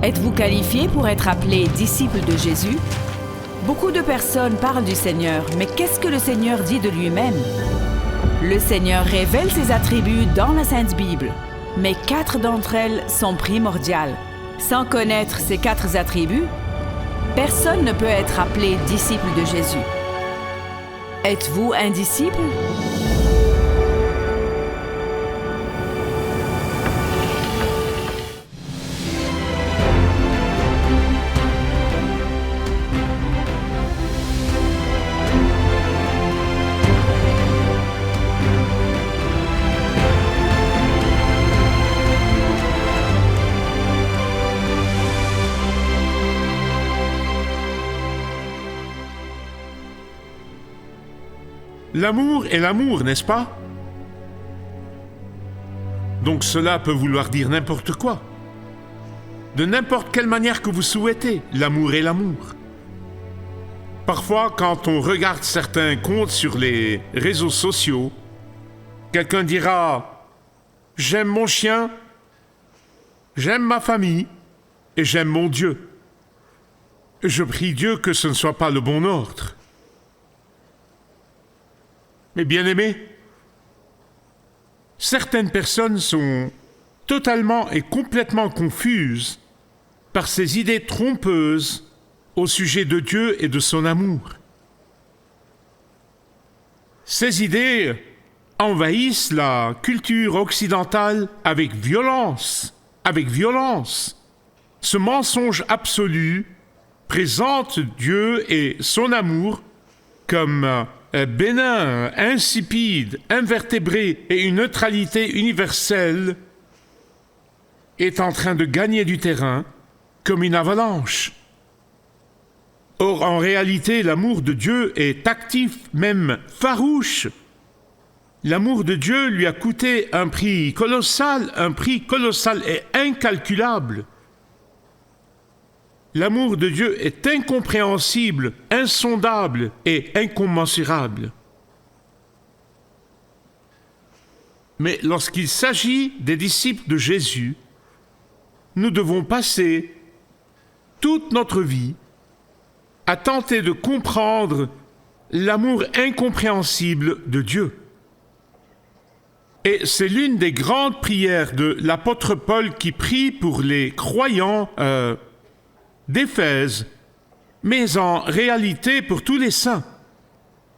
Êtes-vous qualifié pour être appelé disciple de Jésus? Beaucoup de personnes parlent du Seigneur, mais qu'est-ce que le Seigneur dit de lui-même? Le Seigneur révèle ses attributs dans la Sainte Bible, mais 4 d'entre elles sont primordiales. Sans connaître ces 4 attributs, personne ne peut être appelé disciple de Jésus. Êtes-vous un disciple? L'amour est l'amour, n'est-ce pas? Donc cela peut vouloir dire n'importe quoi. De n'importe quelle manière que vous souhaitez, l'amour est l'amour. Parfois, quand on regarde certains comptes sur les réseaux sociaux, quelqu'un dira « J'aime mon chien, j'aime ma famille et j'aime mon Dieu. » Je prie Dieu que ce ne soit pas le bon ordre. Mais bien-aimés, certaines personnes sont totalement et complètement confuses par ces idées trompeuses au sujet de Dieu et de son amour. Ces idées envahissent la culture occidentale avec violence. Ce mensonge absolu présente Dieu et son amour comme bénin, insipide, invertébré et une neutralité universelle est en train de gagner du terrain comme une avalanche. Or, en réalité, l'amour de Dieu est actif, même farouche. L'amour de Dieu lui a coûté un prix colossal et incalculable. L'amour de Dieu est incompréhensible, insondable et incommensurable. Mais lorsqu'il s'agit des disciples de Jésus, nous devons passer toute notre vie à tenter de comprendre l'amour incompréhensible de Dieu. Et c'est l'une des grandes prières de l'apôtre Paul qui prie pour les croyants d'Éphèse, mais en réalité pour tous les saints.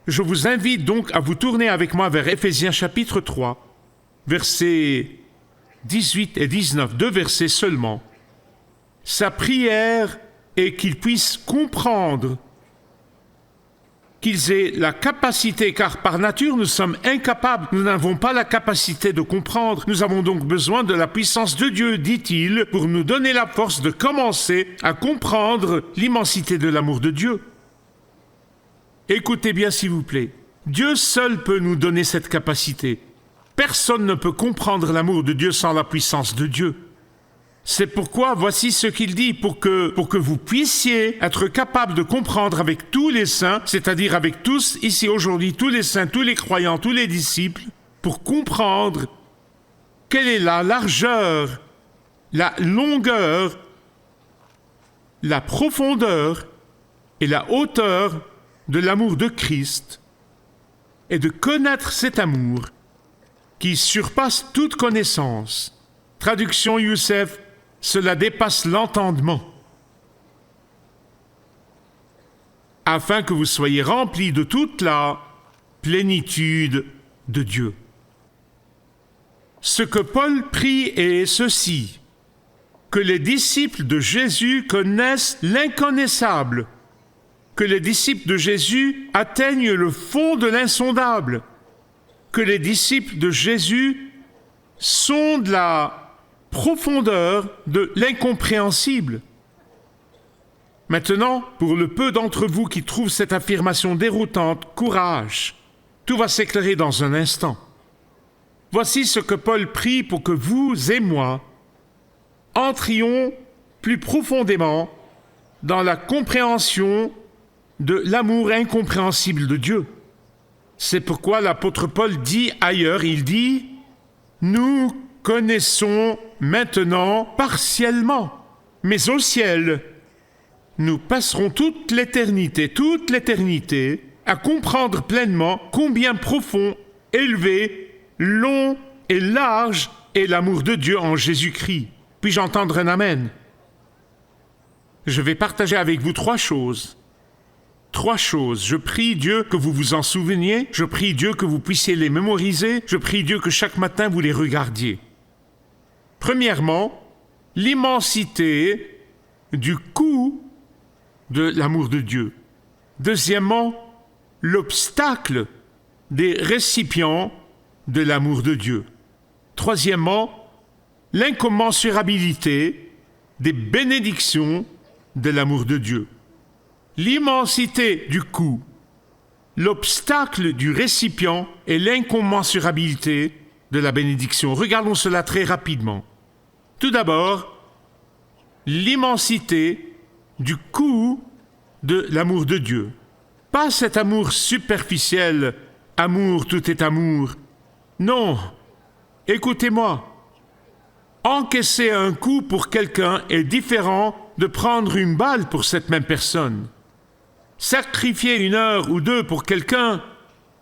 Je vous invite donc à vous tourner avec moi vers Éphésiens chapitre 3, versets 18 et 19, 2 versets seulement. Sa prière est qu'ils puissent comprendre, qu'ils aient la capacité, car par nature nous sommes incapables, nous n'avons pas la capacité de comprendre. Nous avons donc besoin de la puissance de Dieu, dit-il, pour nous donner la force de commencer à comprendre l'immensité de l'amour de Dieu. Écoutez bien s'il vous plaît, Dieu seul peut nous donner cette capacité. Personne ne peut comprendre l'amour de Dieu sans la puissance de Dieu. C'est pourquoi voici ce qu'il dit, pour que vous puissiez être capable de comprendre avec tous les saints, c'est-à-dire avec tous ici aujourd'hui, tous les saints, tous les croyants, tous les disciples, pour comprendre quelle est la largeur, la longueur, la profondeur et la hauteur de l'amour de Christ, et de connaître cet amour qui surpasse toute connaissance. Traduction Youssef, cela dépasse l'entendement. Afin que vous soyez remplis de toute la plénitude de Dieu. Ce que Paul prie est ceci, que les disciples de Jésus connaissent l'inconnaissable, que les disciples de Jésus atteignent le fond de l'insondable, que les disciples de Jésus sondent la profondeur de l'incompréhensible. Maintenant, pour le peu d'entre vous qui trouvent cette affirmation déroutante, courage, tout va s'éclairer dans un instant. Voici ce que Paul prie pour que vous et moi entrions plus profondément dans la compréhension de l'amour incompréhensible de Dieu. C'est pourquoi l'apôtre Paul dit ailleurs, il dit « Nous connaissons maintenant partiellement. Mais au ciel, nous passerons toute l'éternité, à comprendre pleinement combien profond, élevé, long et large est l'amour de Dieu en Jésus-Christ. Puis-je entendre un amen? Je vais partager avec vous trois choses. Je prie Dieu que vous vous en souveniez, je prie Dieu que vous puissiez les mémoriser, je prie Dieu que chaque matin vous les regardiez. Premièrement, l'immensité du coût de l'amour de Dieu. Deuxièmement, l'obstacle des récipients de l'amour de Dieu. Troisièmement, l'incommensurabilité des bénédictions de l'amour de Dieu. L'immensité du coût, l'obstacle du récipient et l'incommensurabilité de la bénédiction. Regardons cela très rapidement. Tout d'abord, l'immensité du coût de l'amour de Dieu. Pas cet amour superficiel, amour, tout est amour. Non, écoutez-moi. Encaisser un coup pour quelqu'un est différent de prendre une balle pour cette même personne. Sacrifier 1 heure ou 2 pour quelqu'un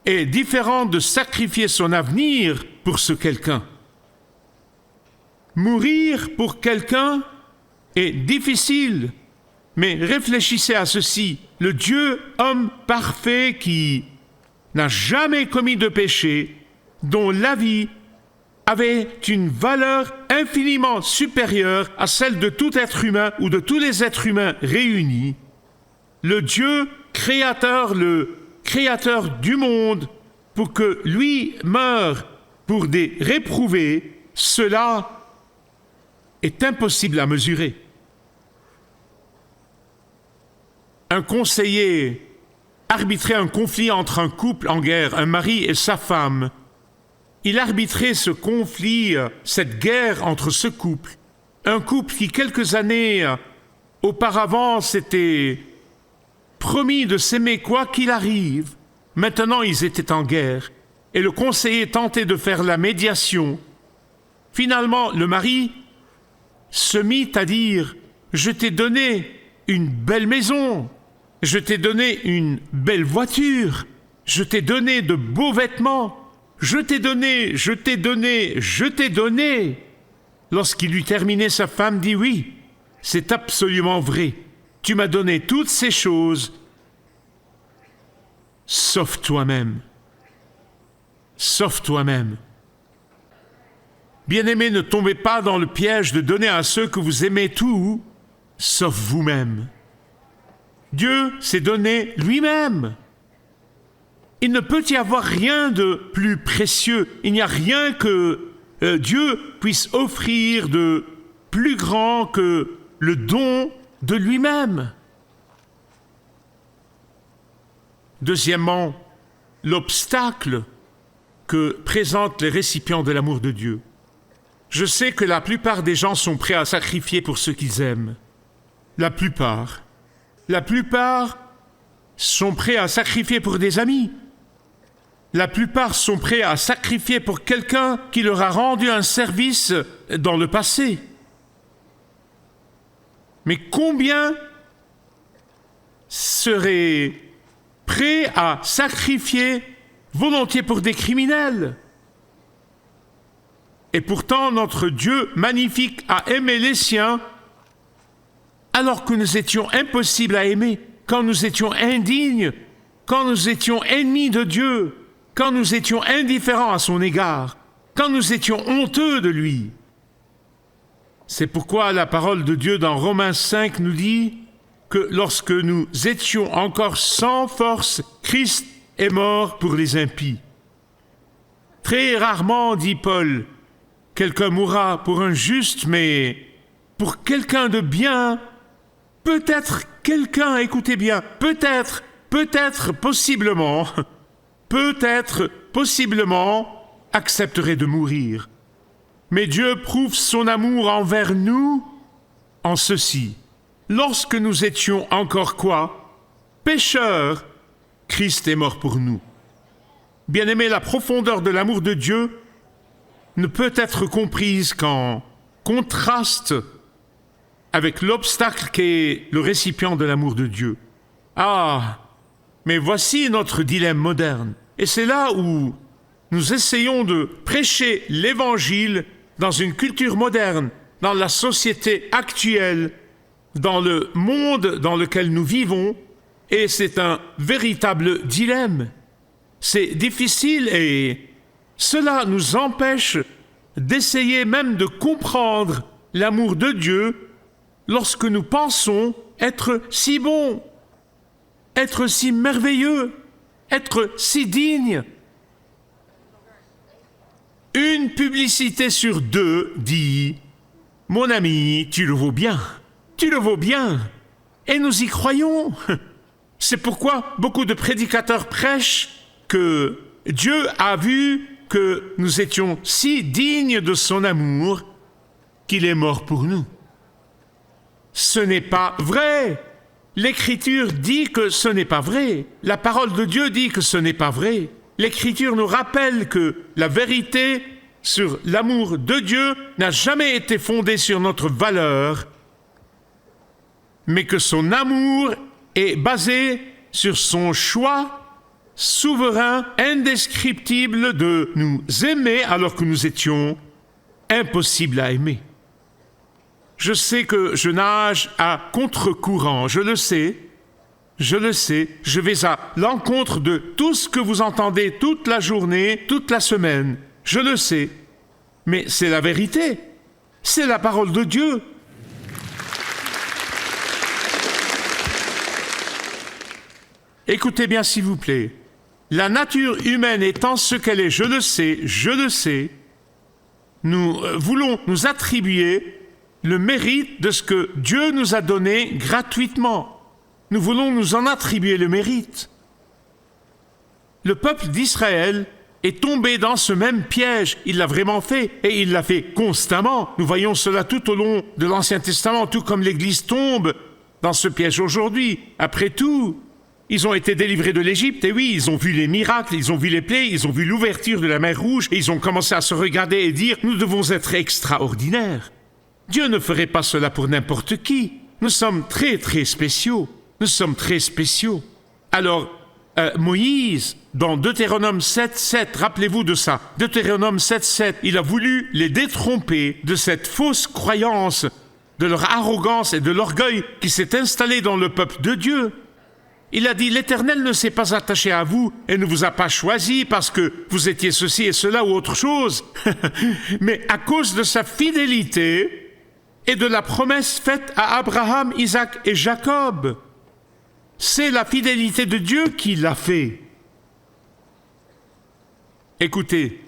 est différent de sacrifier son avenir pour ce quelqu'un. Mourir pour quelqu'un est difficile, mais réfléchissez à ceci. Le Dieu homme parfait qui n'a jamais commis de péché, dont la vie avait une valeur infiniment supérieure à celle de tout être humain ou de tous les êtres humains réunis, le Dieu créateur, le créateur du monde, pour que lui meure pour des réprouvés, cela est impossible à mesurer. Un conseiller arbitrait un conflit entre un couple en guerre, un mari et sa femme. Il arbitrait ce conflit, cette guerre entre ce couple. Un couple qui, quelques années auparavant, s'était promis de s'aimer quoi qu'il arrive. Maintenant, ils étaient en guerre. Et le conseiller tentait de faire la médiation. Finalement, le mari se mit à dire « Je t'ai donné une belle maison, je t'ai donné une belle voiture, je t'ai donné de beaux vêtements, je t'ai donné. » Lorsqu'il eut terminé, sa femme dit « Oui, c'est absolument vrai. Tu m'as donné toutes ces choses, sauf toi-même. Sauf toi-même. » Bien-aimés, ne tombez pas dans le piège de donner à ceux que vous aimez tout, sauf vous-même. Dieu s'est donné lui-même. Il ne peut y avoir rien de plus précieux. Il n'y a rien que Dieu puisse offrir de plus grand que le don de lui-même. Deuxièmement, l'obstacle que présentent les récipients de l'amour de Dieu. Je sais que la plupart des gens sont prêts à sacrifier pour ceux qu'ils aiment. La plupart sont prêts à sacrifier pour des amis. La plupart sont prêts à sacrifier pour quelqu'un qui leur a rendu un service dans le passé. Mais combien seraient prêts à sacrifier volontiers pour des criminels? Et pourtant, notre Dieu magnifique a aimé les siens alors que nous étions impossibles à aimer, quand nous étions indignes, quand nous étions ennemis de Dieu, quand nous étions indifférents à son égard, quand nous étions honteux de lui. C'est pourquoi la parole de Dieu dans Romains 5 nous dit que lorsque nous étions encore sans force, Christ est mort pour les impies. Très rarement, dit Paul, quelqu'un mourra pour un juste, mais pour quelqu'un de bien, peut-être quelqu'un, écoutez bien, peut-être, possiblement, accepterait de mourir. Mais Dieu prouve son amour envers nous en ceci. Lorsque nous étions encore quoi? Pécheurs, Christ est mort pour nous. Bien-aimés, la profondeur de l'amour de Dieu ne peut être comprise qu'en contraste avec l'obstacle qu'est le récipient de l'amour de Dieu. Ah, mais voici notre dilemme moderne. Et c'est là où nous essayons de prêcher l'Évangile dans une culture moderne, dans la société actuelle, dans le monde dans lequel nous vivons, et c'est un véritable dilemme. C'est difficile et cela nous empêche d'essayer même de comprendre l'amour de Dieu lorsque nous pensons être si bons, être si merveilleux, être si dignes. Une publicité sur 2 dit « Mon ami, tu le vaux bien, tu le vaux bien ». Et nous y croyons. C'est pourquoi beaucoup de prédicateurs prêchent que Dieu a vu que nous étions si dignes de son amour qu'il est mort pour nous. Ce n'est pas vrai. L'Écriture dit que ce n'est pas vrai. La parole de Dieu dit que ce n'est pas vrai. L'Écriture nous rappelle que la vérité sur l'amour de Dieu n'a jamais été fondée sur notre valeur, mais que son amour est basé sur son choix souverain, indescriptible de nous aimer alors que nous étions impossibles à aimer. Je sais que je nage à contre-courant, je le sais, je vais à l'encontre de tout ce que vous entendez toute la journée, toute la semaine, je le sais, mais c'est la vérité, c'est la parole de Dieu. Écoutez bien s'il vous plaît, la nature humaine étant ce qu'elle est, je le sais, nous voulons nous attribuer le mérite de ce que Dieu nous a donné gratuitement. Nous voulons nous en attribuer le mérite. Le peuple d'Israël est tombé dans ce même piège. Il l'a vraiment fait et il l'a fait constamment. Nous voyons cela tout au long de l'Ancien Testament, tout comme l'Église tombe dans ce piège aujourd'hui. Après tout, ils ont été délivrés de l'Égypte, et oui, ils ont vu les miracles, ils ont vu les plaies, ils ont vu l'ouverture de la mer Rouge, et ils ont commencé à se regarder et dire « Nous devons être extraordinaires ». Dieu ne ferait pas cela pour n'importe qui. Nous sommes très, très spéciaux. Nous sommes très spéciaux. Alors, Moïse, dans Deutéronome 7.7, rappelez-vous de ça. Deutéronome 7.7, il a voulu les détromper de cette fausse croyance, de leur arrogance et de l'orgueil qui s'est installé dans le peuple de Dieu. Il a dit, l'Éternel ne s'est pas attaché à vous et ne vous a pas choisi parce que vous étiez ceci et cela ou autre chose, mais à cause de sa fidélité et de la promesse faite à Abraham, Isaac et Jacob. C'est la fidélité de Dieu qui l'a fait. Écoutez,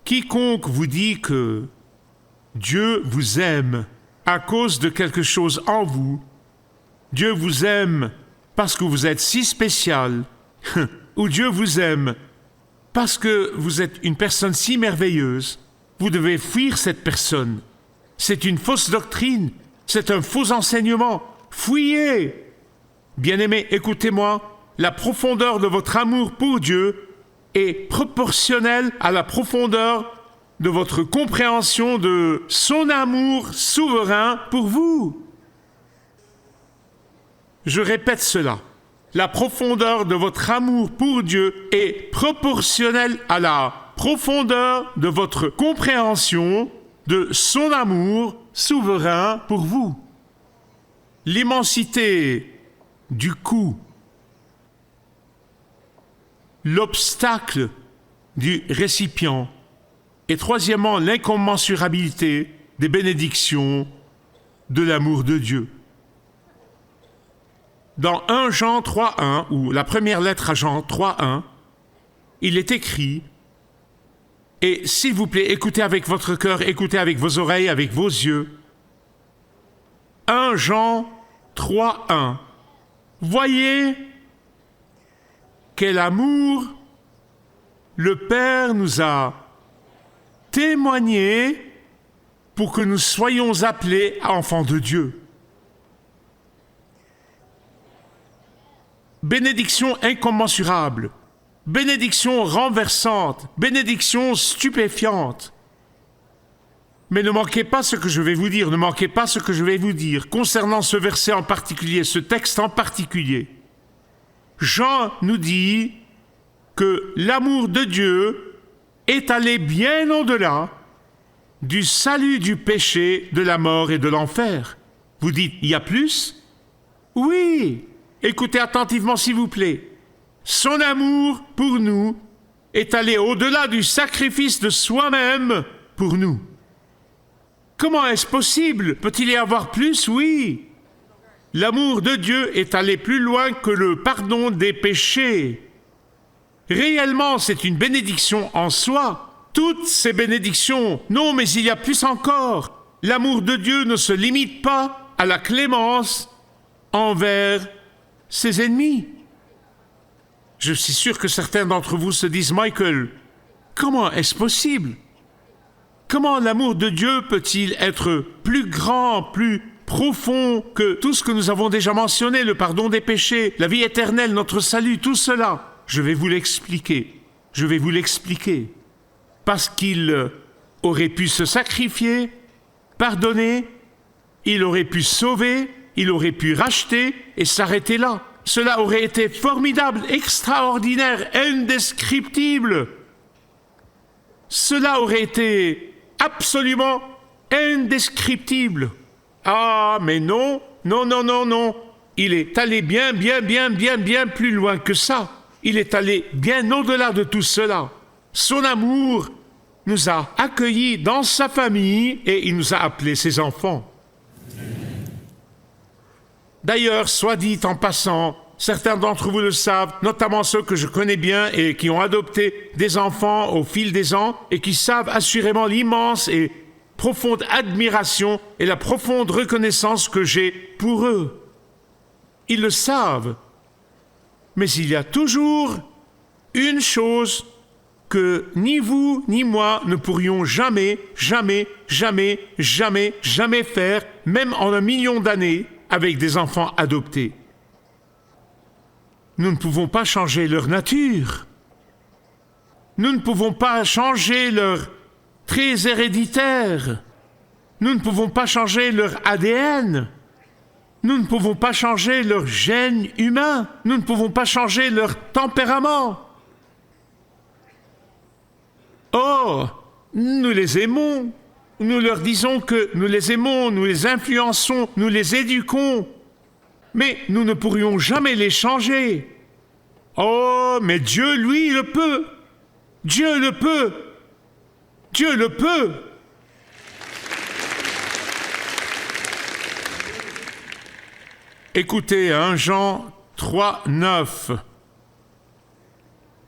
quiconque vous dit que Dieu vous aime à cause de quelque chose en vous, Dieu vous aime parce que vous êtes si spécial, ou Dieu vous aime parce que vous êtes une personne si merveilleuse, vous devez fuir cette personne. C'est une fausse doctrine, c'est un faux enseignement. Fuyez! Bien-aimés, écoutez-moi, la profondeur de votre amour pour Dieu est proportionnelle à la profondeur de votre compréhension de son amour souverain pour vous. Je répète cela. La profondeur de votre amour pour Dieu est proportionnelle à la profondeur de votre compréhension de son amour souverain pour vous. L'immensité du coût, l'obstacle du récipient, et troisièmement, l'incommensurabilité des bénédictions de l'amour de Dieu. Dans 1 Jean 3.1, ou la première lettre à Jean 3.1, il est écrit, et s'il vous plaît, écoutez avec votre cœur, écoutez avec vos oreilles, avec vos yeux. 1 Jean 3.1. Voyez quel amour le Père nous a témoigné pour que nous soyons appelés enfants de Dieu. Bénédiction incommensurable, bénédiction renversante, bénédiction stupéfiante. Mais ne manquez pas ce que je vais vous dire, ne manquez pas ce que je vais vous dire concernant ce verset en particulier, ce texte en particulier. Jean nous dit que l'amour de Dieu est allé bien au-delà du salut du péché, de la mort et de l'enfer. Vous dites, il y a plus? Oui, écoutez attentivement s'il vous plaît. Son amour pour nous est allé au-delà du sacrifice de soi-même pour nous. Comment est-ce possible? Peut-il y avoir plus? Oui. L'amour de Dieu est allé plus loin que le pardon des péchés. Réellement, c'est une bénédiction en soi. Toutes ces bénédictions, non, mais il y a plus encore. L'amour de Dieu ne se limite pas à la clémence envers ses ennemis. Je suis sûr que certains d'entre vous se disent, Michael, comment est-ce possible? Comment l'amour de Dieu peut-il être plus grand, plus profond que tout ce que nous avons déjà mentionné, le pardon des péchés, la vie éternelle, notre salut, tout cela? Je vais vous l'expliquer. Je vais vous l'expliquer. Parce qu'il aurait pu se sacrifier, pardonner, il aurait pu sauver, il aurait pu racheter et s'arrêter là. Cela aurait été formidable, extraordinaire, indescriptible. Cela aurait été absolument indescriptible. Ah, mais non, non, non, non, non. Il est allé bien plus loin que ça. Il est allé bien au-delà de tout cela. Son amour nous a accueillis dans sa famille et il nous a appelés ses enfants. D'ailleurs, soit dit en passant, certains d'entre vous le savent, notamment ceux que je connais bien et qui ont adopté des enfants au fil des ans et qui savent assurément l'immense et profonde admiration et la profonde reconnaissance que j'ai pour eux. Ils le savent. Mais il y a toujours une chose que ni vous ni moi ne pourrions jamais faire, même en 1 million d'années, avec des enfants adoptés. Nous ne pouvons pas changer leur nature. Nous ne pouvons pas changer leurs traits héréditaires. Nous ne pouvons pas changer leur ADN. Nous ne pouvons pas changer leur gène humain. Nous ne pouvons pas changer leur tempérament. Or, nous les aimons. Nous leur disons que nous les aimons, nous les influençons, nous les éduquons. Mais nous ne pourrions jamais les changer. Oh, mais Dieu, lui, le peut. Dieu le peut. Dieu le peut. Écoutez, 1 Jean 3, 9.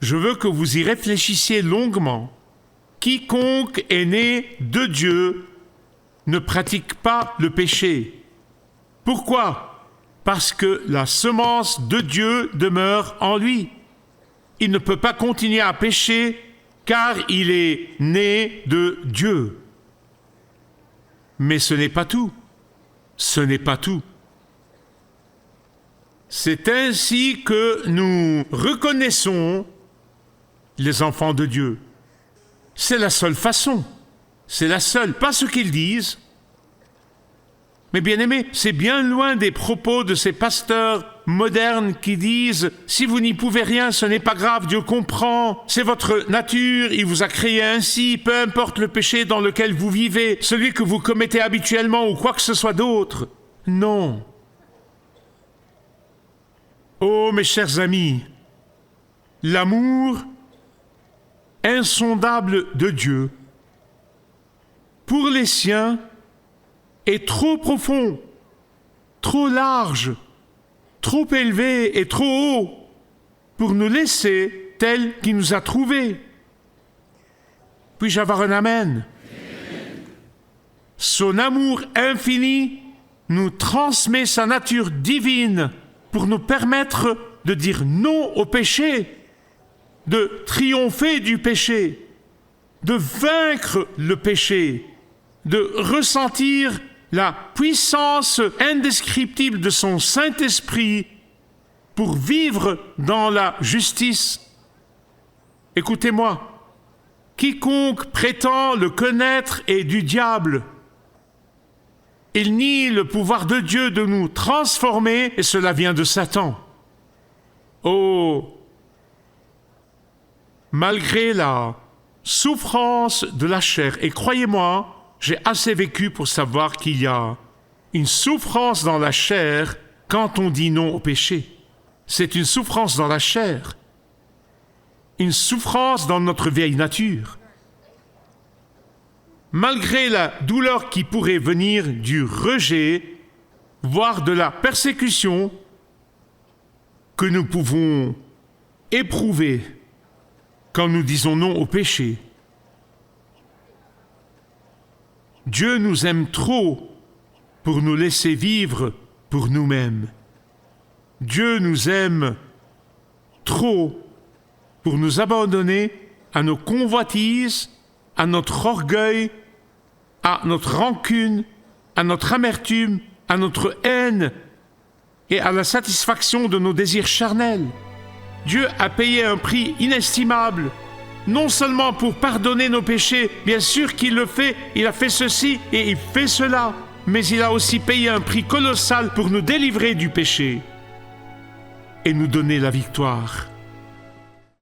Je veux que vous y réfléchissiez longuement. Quiconque est né de Dieu ne pratique pas le péché. Pourquoi? Parce que la semence de Dieu demeure en lui. Il ne peut pas continuer à pécher car il est né de Dieu. Mais ce n'est pas tout. Ce n'est pas tout. C'est ainsi que nous reconnaissons les enfants de Dieu. C'est la seule façon. C'est la seule. Pas ce qu'ils disent. Mais bien aimé, c'est bien loin des propos de ces pasteurs modernes qui disent « Si vous n'y pouvez rien, ce n'est pas grave, Dieu comprend. C'est votre nature, il vous a créé ainsi, peu importe le péché dans lequel vous vivez, celui que vous commettez habituellement ou quoi que ce soit d'autre. » Non. Oh, mes chers amis, l'amour insondable de Dieu pour les siens est trop profond, trop large, trop élevé et trop haut pour nous laisser tel qu'il nous a trouvés. Puis-je avoir un amen? Son amour infini nous transmet sa nature divine pour nous permettre de dire non au péché, de triompher du péché, de vaincre le péché, de ressentir la puissance indescriptible de son Saint-Esprit pour vivre dans la justice. Écoutez-moi, Quiconque prétend le connaître est du diable. Il nie le pouvoir de Dieu de nous transformer et cela vient de Satan. Oh, malgré la souffrance de la chair, et croyez-moi, j'ai assez vécu pour savoir qu'il y a une souffrance dans la chair quand on dit non au péché. C'est une souffrance dans la chair, une souffrance dans notre vieille nature. Malgré la douleur qui pourrait venir du rejet, voire de la persécution que nous pouvons éprouver quand nous disons non au péché, Dieu nous aime trop pour nous laisser vivre pour nous-mêmes. Dieu nous aime trop pour nous abandonner à nos convoitises, à notre orgueil, à notre rancune, à notre amertume, à notre haine et à la satisfaction de nos désirs charnels. Dieu a payé un prix inestimable, non seulement pour pardonner nos péchés, bien sûr qu'il le fait, il a fait ceci et il fait cela, mais il a aussi payé un prix colossal pour nous délivrer du péché et nous donner la victoire.